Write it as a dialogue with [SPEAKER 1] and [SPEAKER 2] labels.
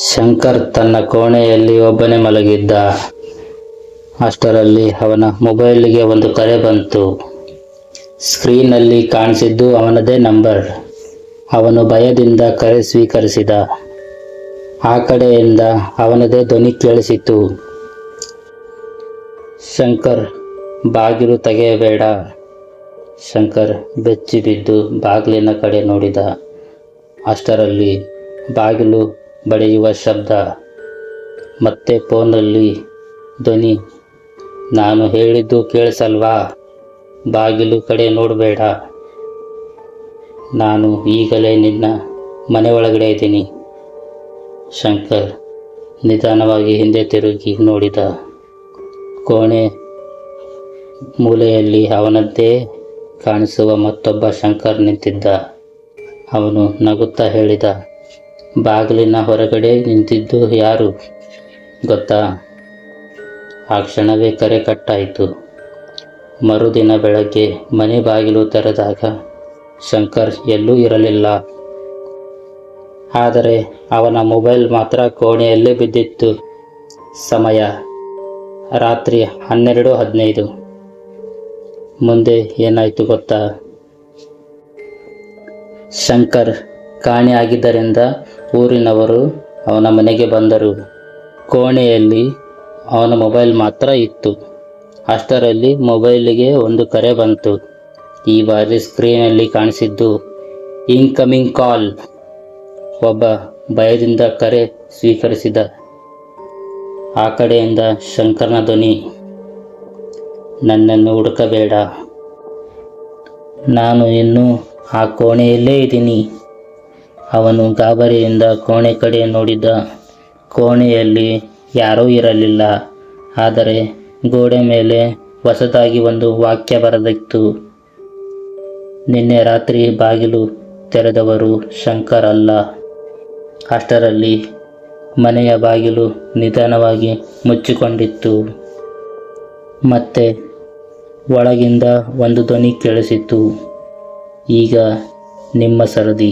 [SPEAKER 1] ಶಂಕರ್ ತನ್ನ ಕೋಣೆಯಲ್ಲಿ ಒಬ್ಬನೇ ಮಲಗಿದ್ದ. ಅಷ್ಟರಲ್ಲಿ ಅವನ ಮೊಬೈಲಿಗೆ ಒಂದು ಕರೆ ಬಂತು. ಸ್ಕ್ರೀನ್ನಲ್ಲಿ ಕಾಣಿಸಿದ್ದು ಅವನದೇ ನಂಬರ್. ಅವನು ಭಯದಿಂದ ಕರೆ ಸ್ವೀಕರಿಸಿದ. ಆ ಕಡೆಯಿಂದ ಅವನದೇ ಧ್ವನಿ ಕೇಳಿಸಿತು. ಶಂಕರ್, ಬಾಗಿಲು ತೆಗೆಯಬೇಡ. ಶಂಕರ್ ಬೆಚ್ಚಿ ಬಿದ್ದು ಬಾಗಿಲಿನ ಕಡೆ ನೋಡಿದ. ಅಷ್ಟರಲ್ಲಿ ಬಾಗಿಲು ಬಡಿಯುವ ಶಬ್ದ. ಮತ್ತೆ ಫೋನಲ್ಲಿ ಧ್ವನಿ, ನಾನು ಹೇಳಿದ್ದು ಕೇಳಿಸಲ್ವಾ? ಬಾಗಿಲು ಕಡೆ ನೋಡಬೇಡ. ನಾನು ಈಗಲೇ ನಿನ್ನ ಮನೆ ಒಳಗಡೆ ಇದ್ದೀನಿ. ಶಂಕರ್ ನಿಧಾನವಾಗಿ ಹಿಂದೆ ತಿರುಗಿ ನೋಡಿದ. ಕೋಣೆ ಮೂಲೆಯಲ್ಲಿ ಅವನದ್ದೇ ಕಾಣಿಸುವ ಮತ್ತೊಬ್ಬ ಶಂಕರ್ ನಿಂತಿದ್ದ. ಅವನು ನಗುತ್ತಾ ಹೇಳಿದ, ಬಾಗಿಲಿನ ಹೊರಗಡೆ ನಿಂತಿದ್ದು ಯಾರು ಗೊತ್ತಾ? ಆ ಕ್ಷಣವೇ ಕರೆ ಕಟ್ಟಾಯಿತು. ಮರುದಿನ ಬೆಳಗ್ಗೆ ಮನೆ ಬಾಗಿಲು ತೆರೆದಾಗ ಶಂಕರ್ ಎಲ್ಲೂ ಇರಲಿಲ್ಲ. ಆದರೆ ಅವನ ಮೊಬೈಲ್ ಮಾತ್ರ ಕೋಣೆಯಲ್ಲೇ ಬಿದ್ದಿತ್ತು. ಸಮಯ ರಾತ್ರಿ 12:15. ಮುಂದೆ ಏನಾಯಿತು ಗೊತ್ತಾ? ಶಂಕರ್ ಕಾಣೆಯಾಗಿದ್ದರಿಂದ ಊರಿನವರು ಅವನ ಮನೆಗೆ ಬಂದರು. ಕೋಣೆಯಲ್ಲಿ ಅವನ ಮೊಬೈಲ್ ಮಾತ್ರ ಇತ್ತು. ಅಷ್ಟರಲ್ಲಿ ಮೊಬೈಲಿಗೆ ಒಂದು ಕರೆ ಬಂತು. ಈ ಬಾರಿ ಸ್ಕ್ರೀನಲ್ಲಿ ಕಾಣಿಸಿದ್ದು ಇನ್ಕಮಿಂಗ್ ಕಾಲ್. ಒಬ್ಬ ಭಯದಿಂದ ಕರೆ ಸ್ವೀಕರಿಸಿದ. ಆ ಕಡೆಯಿಂದ ಶಂಕರ್ನ ಧ್ವನಿ, ನನ್ನನ್ನು ಹುಡುಕಬೇಡ, ನಾನು ಇನ್ನೂ ಆ ಕೋಣೆಯಲ್ಲೇ ಇದ್ದೀನಿ. ಅವನು ಗಾಬರಿಯಿಂದ ಕೋಣೆ ಕಡೆ ನೋಡಿದ. ಕೋಣೆಯಲ್ಲಿ ಯಾರೂ ಇರಲಿಲ್ಲ. ಆದರೆ ಗೋಡೆ ಮೇಲೆ ಹೊಸದಾಗಿ ಒಂದು ವಾಕ್ಯ ಬರೆದಿತ್ತು. ನಿನ್ನೆ ರಾತ್ರಿ ಬಾಗಿಲು ತೆರೆದವರು ಶಂಕರ್ ಅಲ್ಲ. ಅಷ್ಟರಲ್ಲಿ ಮನೆಯ ಬಾಗಿಲು ನಿಧಾನವಾಗಿ ಮುಚ್ಚಿಕೊಂಡಿತ್ತು. ಮತ್ತೆ ಒಳಗಿಂದ ಒಂದು ಧ್ವನಿ ಕೇಳಿಸಿತು, ಈಗ ನಿಮ್ಮ ಸರದಿ.